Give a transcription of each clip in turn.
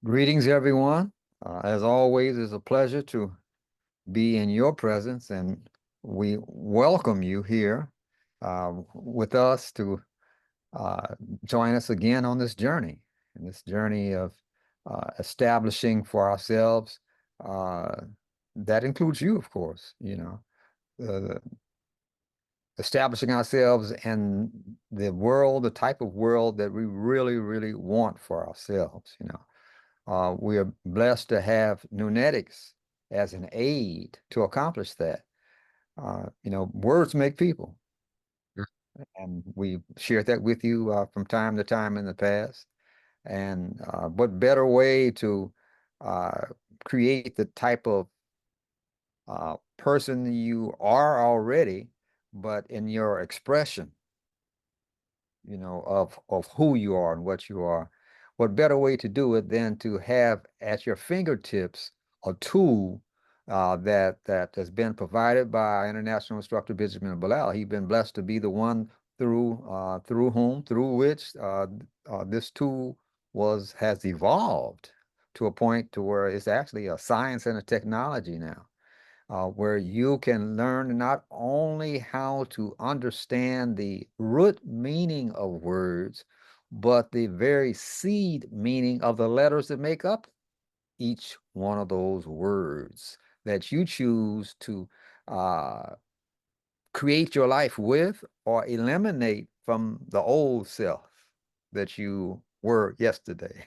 Greetings, everyone. As always, it's a pleasure to be in your presence, and we welcome you here with us to uh, join us again on this journey, and this journey of establishing for ourselves. Uh, that includes you, of course, uh, establishing ourselves in the world, the type of world that we really, really want for ourselves. We are blessed to have NuNetics as an aid to accomplish that. Words make people, and we shared that with you from time to time in the past. And what better way to uh, create the type of person you are already, but in your expression, of who you are and what you are. What better way to do it than to have at your fingertips a tool that has been provided by our international instructor Benjamin Bilal. He's been blessed to be the one through which this tool has evolved to a point to where it's actually a science and a technology now, where you can learn not only how to understand the root meaning of words, but the very seed meaning of the letters that make up each one of those words that you choose to uh, create your life with or eliminate from the old self that you were yesterday.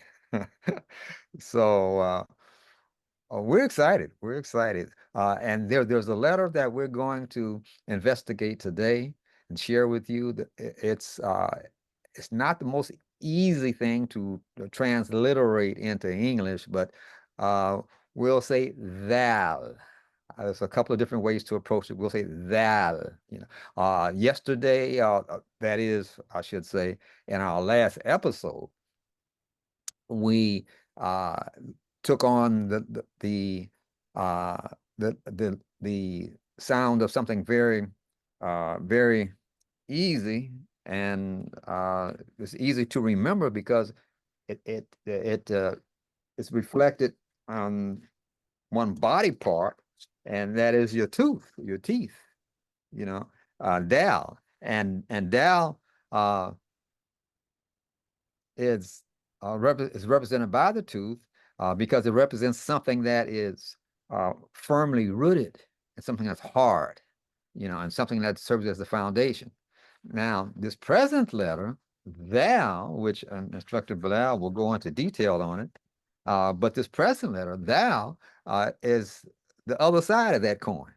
So, we're excited. We're excited. And there's a letter that we're going to investigate today and share with you. It's not the most easy thing to transliterate into English, but uh, we'll say thal. There's a couple of different ways to approach it. We'll say thal. Yesterday, that is, I should say, in our last episode, we uh, took on uh, the sound of something very very easy, and it's easy to remember because it's reflected on one body part, and that is your teeth. Dhal, and Dhal uh, is is represented by the tooth because it represents something that is firmly rooted and something that's hard, and something that serves as the foundation. Now, this present letter, thou, which Instructor Bilal will go into detail on it, but this present letter, thou, is the other side of that coin.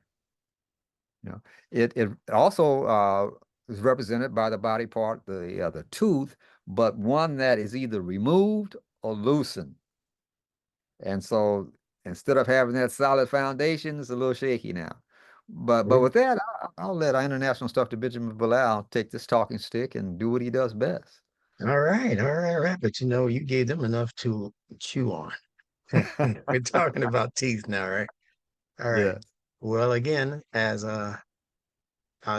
It also is represented by the body part, the tooth, but one that is either removed or loosened. And so instead of having that solid foundation, it's a little shaky now. But with that, I'll let our international stuff to Benjamin Bilal take this talking stick and do what he does best. All right, all right, all right. But you gave them enough to chew on. We're talking about teeth now, right? All right. Yeah. Well, again, as our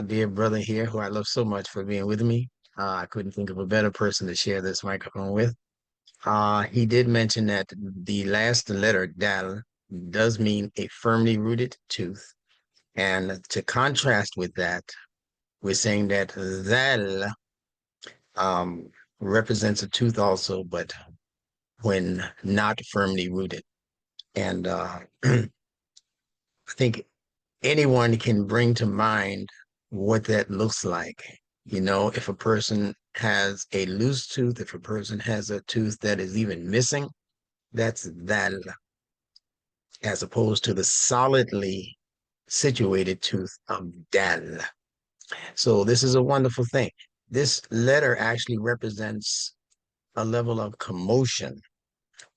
dear brother here, who I love so much for being with me, I couldn't think of a better person to share this microphone with. He did mention that the last letter, dal, does mean a firmly rooted tooth. And to contrast with that, we're saying that thal um, represents a tooth also, but when not firmly rooted. And I think anyone can bring to mind what that looks like. If a person has a loose tooth, if a person has a tooth that is even missing, that's that, as opposed to the solidly situated tooth of dal. So this is a wonderful thing. This letter actually represents a level of commotion.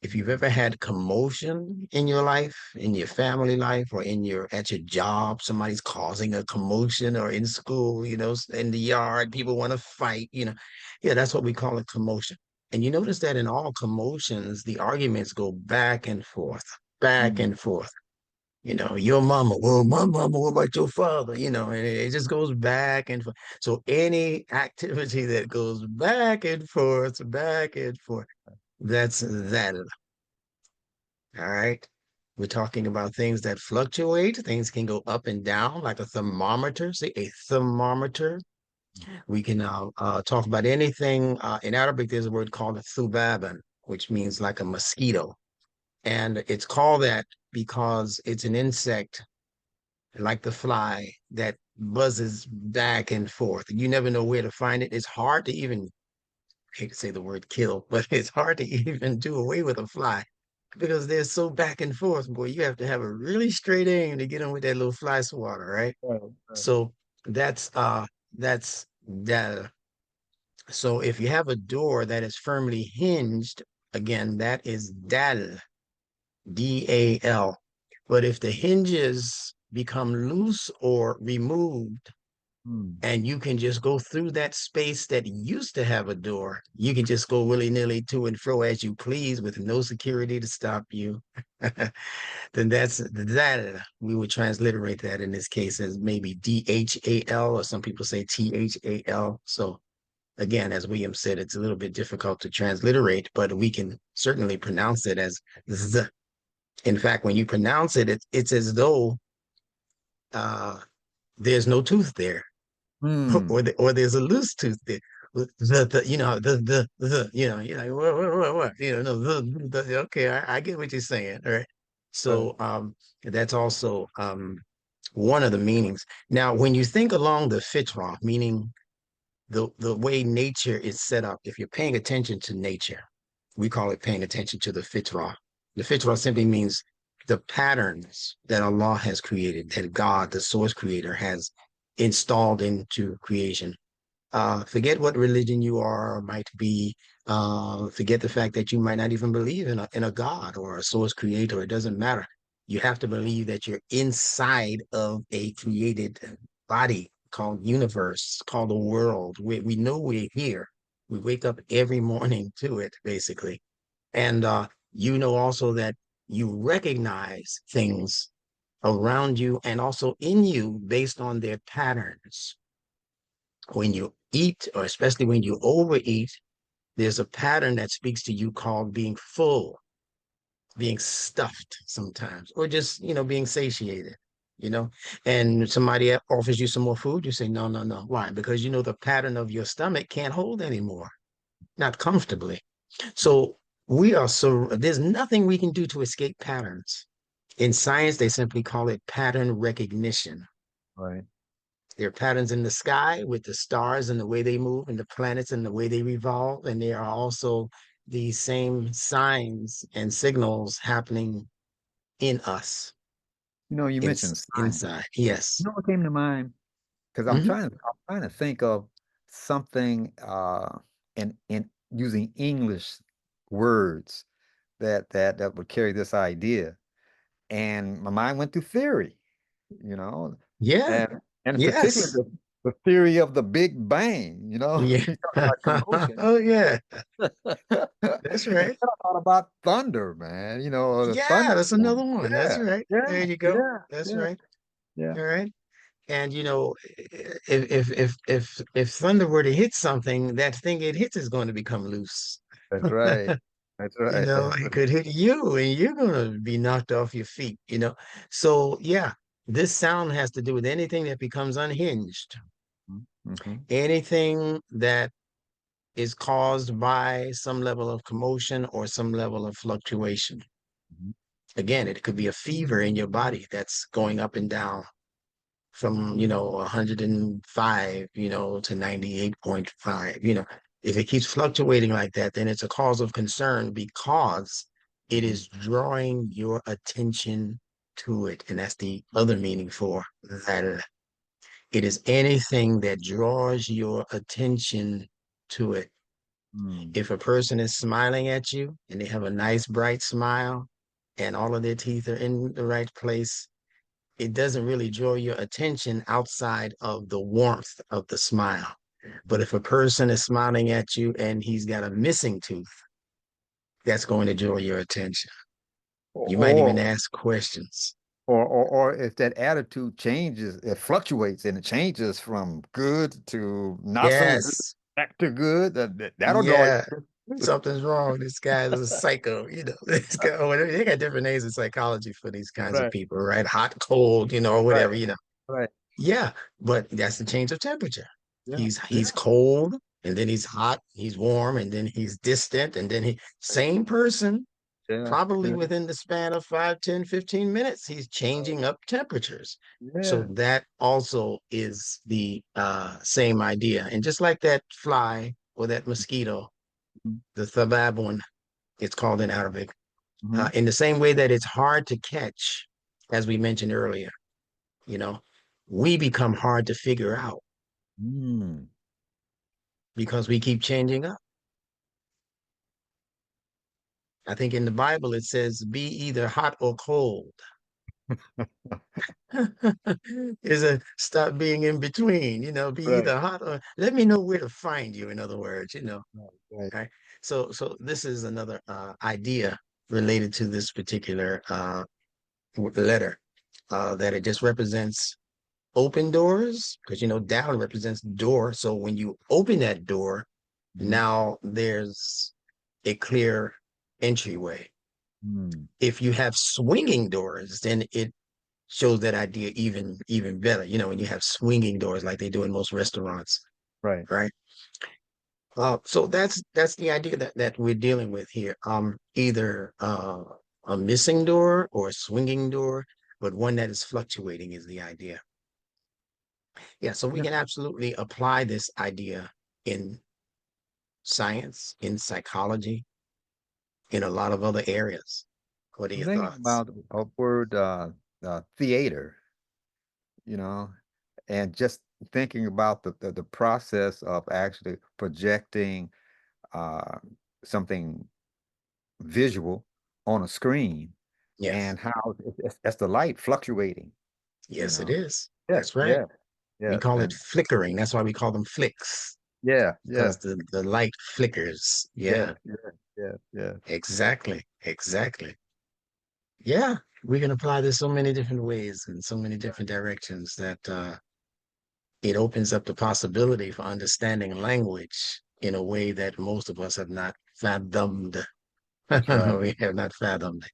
If you've ever had commotion in your life, in your family life, or at your job, somebody's causing a commotion, or in school, in the yard, people want to fight, yeah, that's what we call a commotion. And you notice that in all commotions, the arguments go back and forth, back Mm. and forth. Your mama, well, my mama, what about your father? And it just goes back and forth. So any activity that goes back and forth, that's that. All right. We're talking about things that fluctuate. Things can go up and down, like a thermometer. Say a thermometer. We can talk about anything. In Arabic, there's a word called thubaban, which means like a mosquito. And it's called that because it's an insect like the fly that buzzes back and forth. You never know where to find it. It's hard to even, I hate to say the word kill, but it's hard to even do away with a fly because they're so back and forth. Boy, you have to have a really straight aim to get them with that little fly swatter, right? Right, right. So that's that's that. So if you have a door that is firmly hinged, again, that is dal, Dal. But if the hinges become loose or removed, Hmm. and you can just go through that space that used to have a door, you can just go willy-nilly to and fro as you please with no security to stop you. Then that's that. We would transliterate that in this case as maybe Dhal, or some people say Thal. So again, as William said, it's a little bit difficult to transliterate, but we can certainly pronounce it as z. In fact, when you pronounce it, it's as though uh, there's no tooth there, Hmm. or there's a loose tooth there. You know you're like what no okay, I get what you're saying, all right. Right. So that's also one of the meanings. Now, when you think along the fitrah, meaning the way nature is set up, if you're paying attention to nature, we call it paying attention to the fitrah. The fitrah simply means the patterns that Allah has created, that God, the source creator, has installed into creation. Forget what religion you are or might be. Forget the fact that you might not even believe in a God or a source creator. It doesn't matter. You have to believe that you're inside of a created body called universe, called the world. We know we're here. We wake up every morning to it, basically. And you know also that you recognize things around you and also in you based on their patterns. When you eat, or especially when you overeat, there's a pattern that speaks to you called being full, being stuffed sometimes, or just, being satiated, you know, and somebody offers you some more food, you say, no, no, no. Why? Because you know the pattern of your stomach can't hold anymore, not comfortably. So there's nothing we can do to escape patterns. In science, they simply call it pattern recognition. Right. There are patterns in the sky with the stars and the way they move and the planets and the way they revolve. And there are also these same signs and signals happening in us, You know, you mentioned science. inside. You Yes. know what came to mind? Because Hmm. I'm trying to think of something in using English words that would carry this idea. And my mind went to theory, you know, Yeah. and and particularly Yes. the theory of the Big Bang, you know, Yeah. you talk about commotion. Oh, yeah. That's And right. I thought about thunder, man, you know, or the Yeah. That's another thunderstorm. one. That's Yeah, right. yeah, There you go. yeah, That's yeah, right. yeah. All right. And if thunder were to hit something, that thing it hits is going to become loose. That's right. That's right. It could hit you and you're going to be knocked off your feet. So, yeah, this sound has to do with anything that becomes unhinged, Mm-hmm. anything that is caused by some level of commotion or some level of fluctuation. Hmm. Again, it could be a fever in your body that's going up and down from 105 to 98.5. If it keeps fluctuating like that, then it's a cause of concern because it Hmm. is drawing your attention to it. And that's the other meaning for that. It is anything that draws your attention to it. Mm. If a person is smiling at you and they have a nice bright smile and all of their teeth are in the right place, it doesn't really draw your attention outside of the warmth of the smile. But if a person is smiling at you and he's got a missing tooth, that's going to draw your attention. You might even Or, ask questions. or if that attitude changes, it fluctuates and it changes from good to not so good, Yes. back to good, that'll draw Yeah. you. Something's wrong. This guy is a psycho, This guy, or whatever. They got different names in psychology for these kinds of Right, people, right? Hot, cold, or right, whatever. right. Yeah, but that's the change of temperature. Yeah, He's yeah, cold, and then he's hot, he's warm, and then he's distant, and then he same person, yeah, probably yeah. within the span of 5, 10, 15 minutes, he's changing up temperatures. So Yeah. that also is the same idea. And just like that fly or that mosquito, the thababun, it's called in Arabic, Mm-hmm. in the same way that it's hard to catch, as we mentioned earlier, you know, we become hard to figure out Mm. because we keep changing up. I think in the Bible it says, be either hot or cold. Is a stop being in between, be Right, either hot or let me know where to find you, in other words. right, right. Right. So this is another idea related to this particular letter, that it just represents open doors, because down represents door. So when you open that door, Mm-hmm. now there's a clear entryway. Mm. If you have swinging doors, then it shows that idea even better. When you have swinging doors like they do in most restaurants, Right. right? So that's the idea that we're dealing with here. Either a missing door or a swinging door, but one that is fluctuating is the idea. Yeah, so we Yeah. can absolutely apply this idea in science, in psychology, in a lot of other areas. What are I'm your thinking thoughts? about a word, theater, and just thinking about the process of actually projecting uh, something visual on a screen Yes, and how that's the light fluctuating, you yes, it know. is. Yes, That's right. yes, We yes, call it and flickering. That's why we call them flicks, yeah, yeah, because the light flickers. yes, Yeah, yes, yes, yes. exactly, exactly. Yeah, we can apply this so many different ways and so many different directions that it opens up the possibility for understanding language in a way that most of us have not fathomed. That's right. We have not fathomed,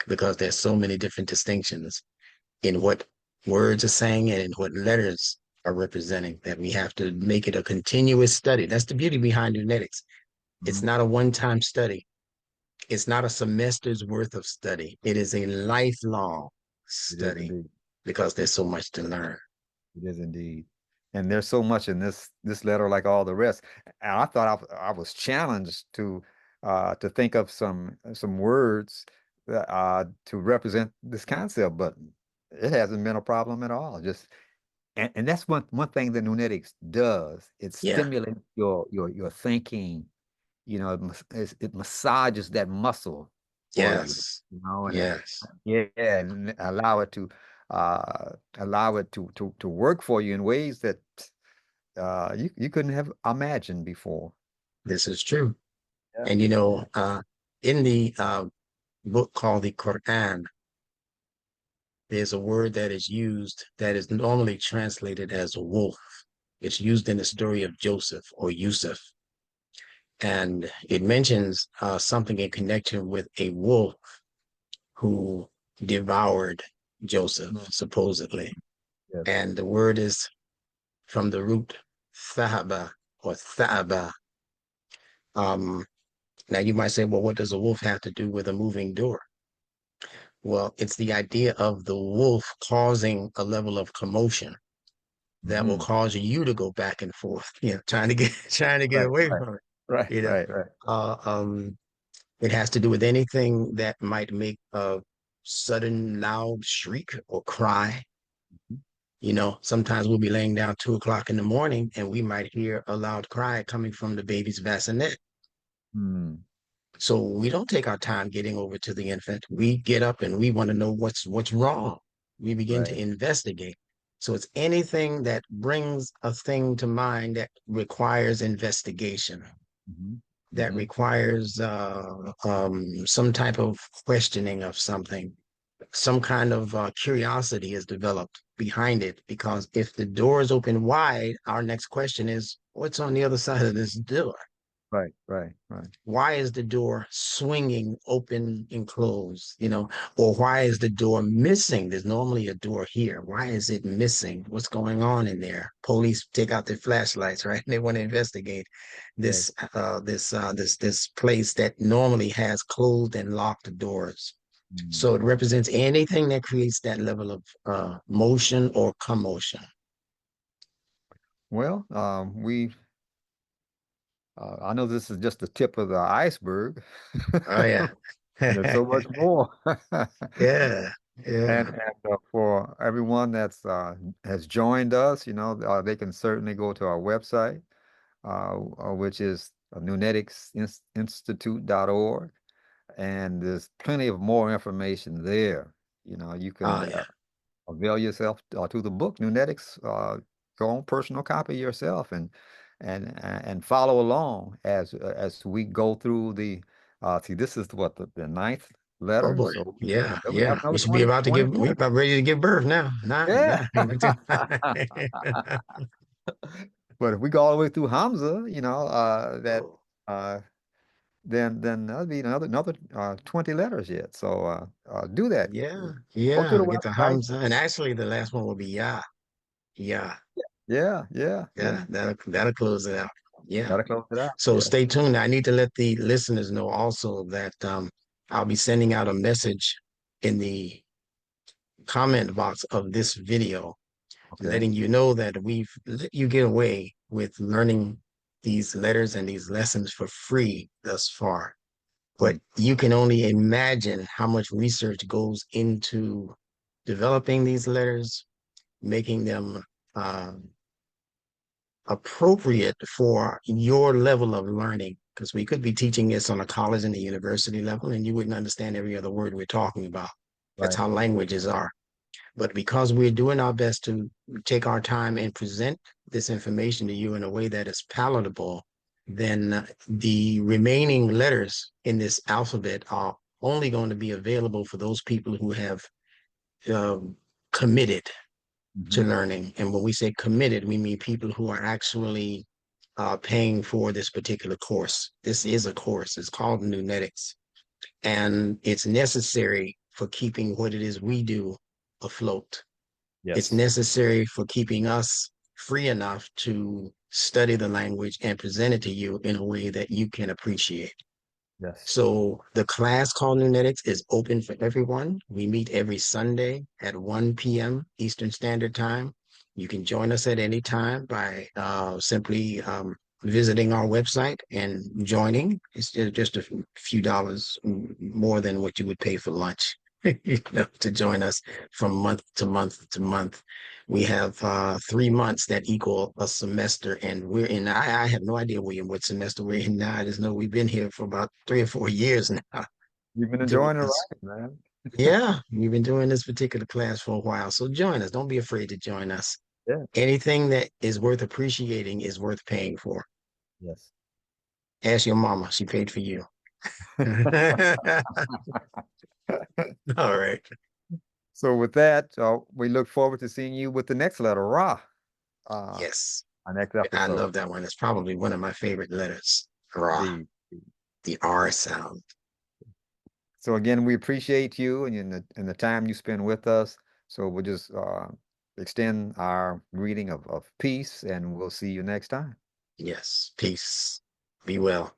because there's so many different distinctions in what words are saying and in what letters are representing, that we have to make it a continuous study. That's the beauty behind NuNetics. It's Mhm. not a one-time study. It's not a semester's worth of study. It is a lifelong It is study indeed. because there's so much to learn. It is indeed. And there's so much in this letter, like all the rest. And I thought I was challenged to think of some words that, to represent this concept, but it hasn't been a problem at all. Just and that's one thing that Nunetics does. It Yeah. stimulates your thinking. It massages that muscle for you. Yes. And Yes. yeah, and allow it to work for you in ways that you couldn't have imagined before. This is true. Yeah. And in the book called the Quran, there's a word that is used that is normally translated as wolf. It's used in the story of Joseph or Yusuf. And it mentions something in connection with a wolf who devoured Joseph, Mm. supposedly. Yes. And the word is from the root thahaba or tha'aba. Um, Now you might say, well, what does a wolf have to do with a moving door? Well, it's the idea of the wolf causing a level of commotion that will Hmm. cause you to go back and forth, trying to get trying to get Right, away right, from it. right, You know, right, right. uh, um, it has to do with anything that might make a sudden loud shriek or cry. Sometimes we'll be laying down 2 o'clock in the morning and we might hear a loud cry coming from the baby's bassinet. Hmm. So we don't take our time getting over to the infant. We get up and we want to know what's wrong. We begin to Right. investigate. So it's anything that brings a thing to mind that requires investigation, Hmm. that Hmm. requires some type of questioning of something. Some kind of curiosity is developed behind it, because if the door is open wide, our next question is, what's on the other side of this door? Right, right, right. Why is the door swinging open and closed? Or why is the door missing? There's normally a door here. Why is it missing? What's going on in there? Police take out their flashlights, right? They want to investigate Right. this place that normally has closed and locked doors. Mm. So it represents anything that creates that level of motion or commotion. Well, I know this is just the tip of the iceberg, Oh yeah. and there's so much more. Yeah. Yeah. And for everyone that's has joined us, they can certainly go to our website, which is nuneticsinstitute.org, and there's plenty of more information there. You Oh can yeah. avail yourself to the book, NuNetics. Go on personal copy yourself and follow along as we go through the. See, this is what the ninth Oh letter, boy. so Yeah. we have Yeah. We another should be about to 20 we more. about ready to give birth now. Nine. Yeah. Nine. But if we go all the way through Hamza, that Oh, uh, then that'll be another 20 letters yet. So do that. yeah. Go to Yeah. the Get the website. Hamza. And actually the last one will be yeah. Yeah. Yeah, yeah, yeah. That'll close it out. Yeah. Gotta close it out. So Yeah. stay tuned. I need to let the listeners know also that I'll be sending out a message in the comment box of this video, Okay. letting you know that we've let you get away with learning these letters and these lessons for free thus far. But Mm. you can only imagine how much research goes into developing these letters, making them um, appropriate for your level of learning. Because we could be teaching this on a college and a university level, and you wouldn't understand every other word we're talking about. That's Right. how languages are. But because we're doing our best to take our time and present this information to you in a way that is palatable, then the remaining letters in this alphabet are only going to be available for those people who have committed to Hmm. learning. And when we say committed, we mean people who are actually paying for this particular course. This is a course. It's called NuNetics, and it's necessary for keeping what it is we do afloat. It's Yes. necessary for keeping us free enough to study the language and present it to you in a way that you can appreciate. Yes. So the class called NuNetics is open for everyone. We meet every Sunday at 1 p.m. Eastern Standard Time. You can join us at any time by simply visiting our website and joining. It's just a few dollars more than what you would pay for lunch, to join us from month to month to month. We have 3 months that equal a semester, and we're in. I have no idea, William, what semester we're in now. I just know we've been here for about 3 or 4 years now You've been doing enjoying it, this. right, man? Yeah, we've been doing this particular class for a while. So join us. Don't be afraid to join us. Yeah. Anything that is worth appreciating is worth paying for. Yes. Ask your mama. She paid for you. All right. So with that, we look forward to seeing you with the next letter, Ra, uh, Yes. our next I episode. love that one. It's probably one of my favorite letters. Ra, Indeed. the R sound. So again, we appreciate you and the time you spend with us. So we'll just extend our greeting of peace, and we'll see you next time. Yes. Peace. Be well.